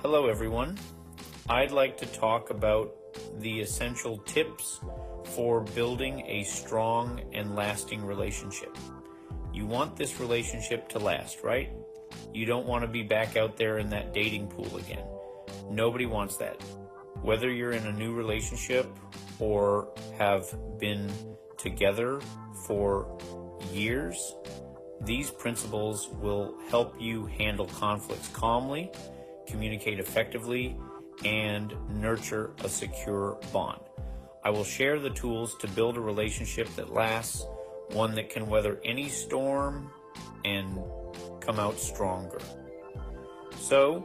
Hello everyone. I'd like to talk about the essential tips for building a strong and lasting relationship. You want this relationship to last, right? You don't want to be back out there in that dating pool again. Nobody wants that. Whether you're in a new relationship or have been together for years, these principles will help you handle conflicts calmly, communicate effectively, and nurture a secure bond. I will share the tools to build a relationship that lasts, one that can weather any storm and come out stronger. So,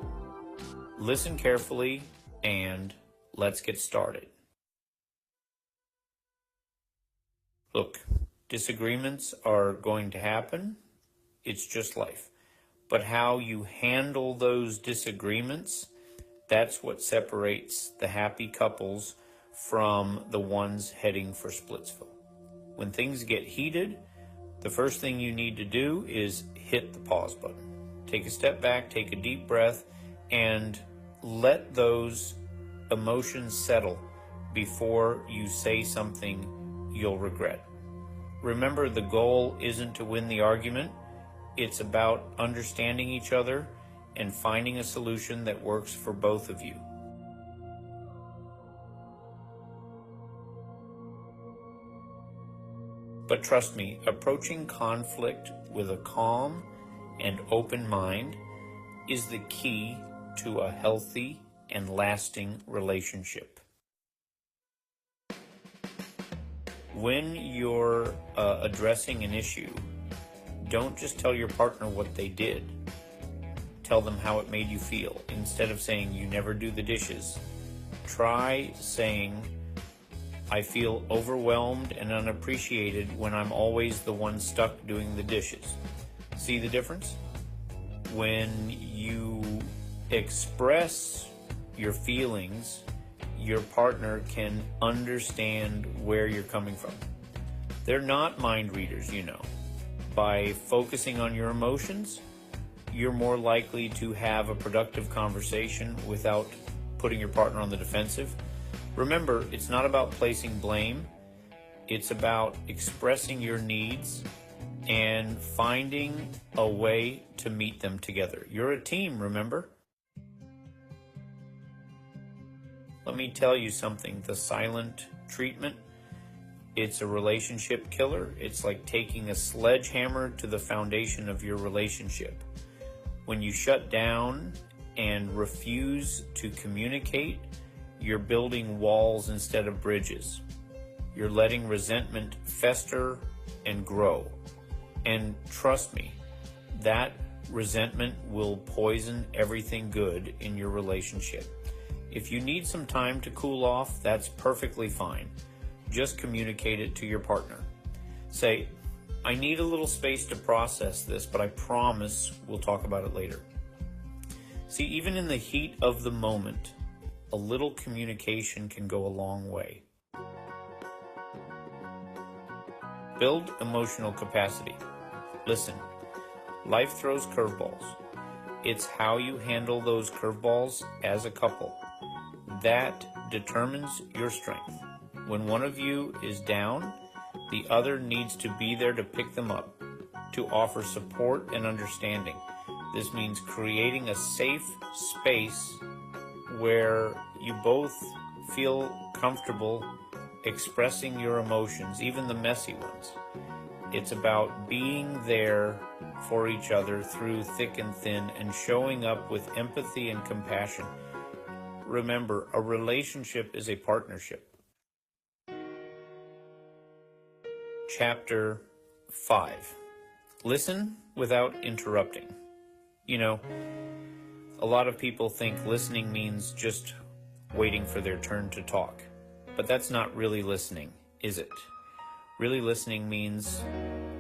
listen carefully and let's get started. Look, disagreements are going to happen. It's just life. But how you handle those disagreements, that's what separates the happy couples from the ones heading for Splitsville. When things get heated, the first thing you need to do is hit the pause button. Take a step back, take a deep breath, and let those emotions settle before you say something you'll regret. Remember, the goal isn't to win the argument. It's about understanding each other and finding a solution that works for both of you. But trust me, approaching conflict with a calm and open mind is the key to a healthy and lasting relationship. When you're addressing an issue, don't just tell your partner what they did. Tell them how it made you feel. Instead of saying, "You never do the dishes," try saying, "I feel overwhelmed and unappreciated when I'm always the one stuck doing the dishes." See the difference? When you express your feelings, your partner can understand where you're coming from. They're not mind readers, you know. By focusing on your emotions, you're more likely to have a productive conversation without putting your partner on the defensive. Remember, it's not about placing blame. It's about expressing your needs and finding a way to meet them together. You're a team, remember? Let me tell you something. The silent treatment, it's a relationship killer. It's like taking a sledgehammer to the foundation of your relationship. When you shut down and refuse to communicate, you're building walls instead of bridges. You're letting resentment fester and grow. And trust me, that resentment will poison everything good in your relationship. If you need some time to cool off, that's perfectly fine. Just communicate it to your partner. Say, "I need a little space to process this, but I promise we'll talk about it later." See, even in the heat of the moment, a little communication can go a long way. Build emotional capacity. Listen, life throws curveballs. It's how you handle those curveballs as a couple that determines your strength. When one of you is down, the other needs to be there to pick them up, to offer support and understanding. This means creating a safe space where you both feel comfortable expressing your emotions, even the messy ones. It's about being there for each other through thick and thin and showing up with empathy and compassion. Remember, a relationship is a partnership. Chapter 5. Listen without interrupting. You know, a lot of people think listening means just waiting for their turn to talk. But that's not really listening, is it? Really listening means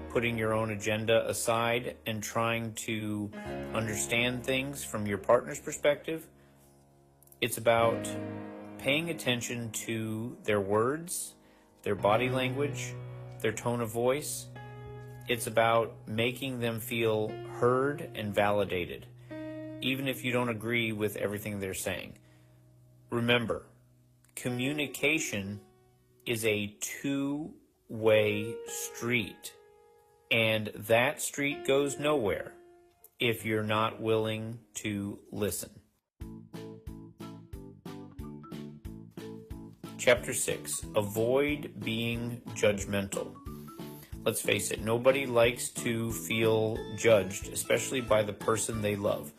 putting your own agenda aside and trying to understand things from your partner's perspective. It's about paying attention to their words, their body language, their tone of voice. It's about making them feel heard and validated. even if you don't agree with everything they're saying. Remember, communication is a two-way street, and that street goes nowhere if you're not willing to listen. Chapter 6, avoid being judgmental. Let's face it, nobody likes to feel judged, especially by the person they love.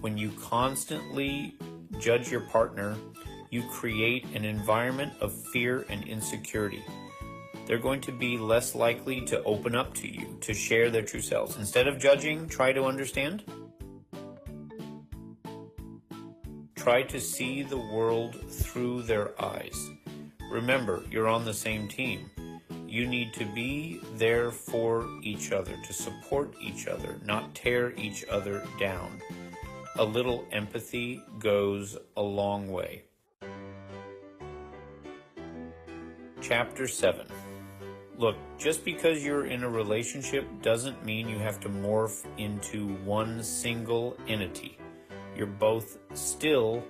When you constantly judge your partner, you create an environment of fear and insecurity. They're going to be less likely to open up to you, to share their true selves. Instead of judging, try to understand. Try to see the world through their eyes. Remember, you're on the same team. You need to be there for each other, to support each other, not tear each other down. A little empathy goes a long way. Chapter 7. Look, just because you're in a relationship doesn't mean you have to morph into one single entity. You're both still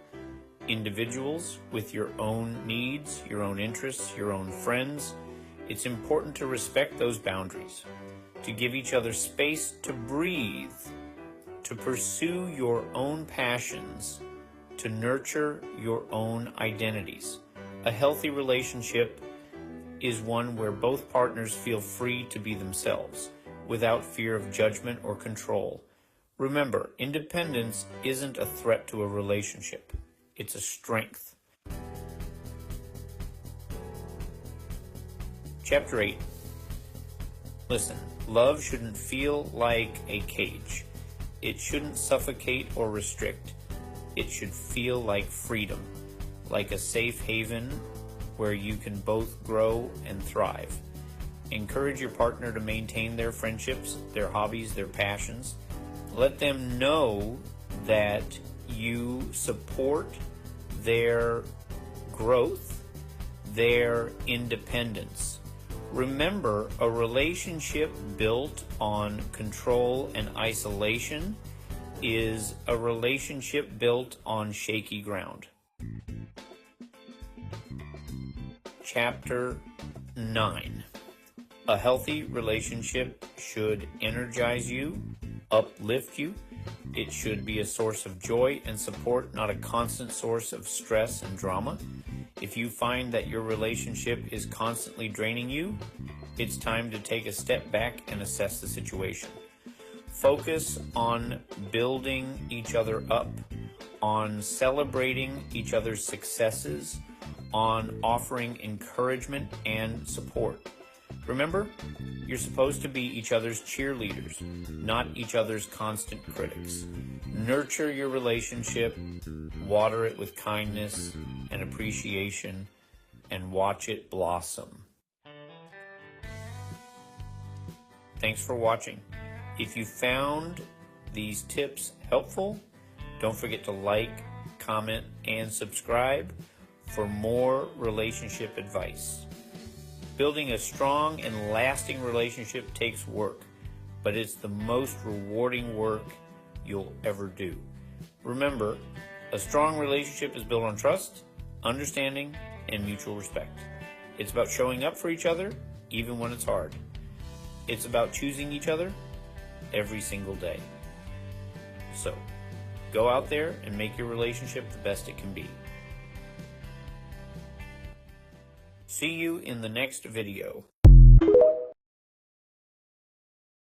individuals with your own needs, your own interests, your own friends. It's important to respect those boundaries, to give each other space to breathe, to pursue your own passions, to nurture your own identities. A healthy relationship is one where both partners feel free to be themselves, without fear of judgment or control. Remember, independence isn't a threat to a relationship. It's a strength. Chapter 8. Listen, love shouldn't feel like a cage. It shouldn't suffocate or restrict. It should feel like freedom, like a safe haven where you can both grow and thrive. Encourage your partner to maintain their friendships, their hobbies, their passions. Let them know that you support their growth, their independence. Remember, a relationship built on control and isolation is a relationship built on shaky ground. Chapter 9. A healthy relationship should energize you, uplift you. It should be a source of joy and support, not a constant source of stress and drama. If you find that your relationship is constantly draining you, it's time to take a step back and assess the situation. Focus on building each other up, on celebrating each other's successes, on offering encouragement and support. Remember, you're supposed to be each other's cheerleaders, not each other's constant critics. Nurture your relationship, water it with kindness and appreciation, and watch it blossom. Thanks for watching. If you found these tips helpful, don't forget to like, comment, and subscribe for more relationship advice. Building a strong and lasting relationship takes work, but it's the most rewarding work you'll ever do. Remember, a strong relationship is built on trust, understanding, and mutual respect. It's about showing up for each other, even when it's hard. It's about choosing each other every single day. So, go out there and make your relationship the best it can be. See you in the next video.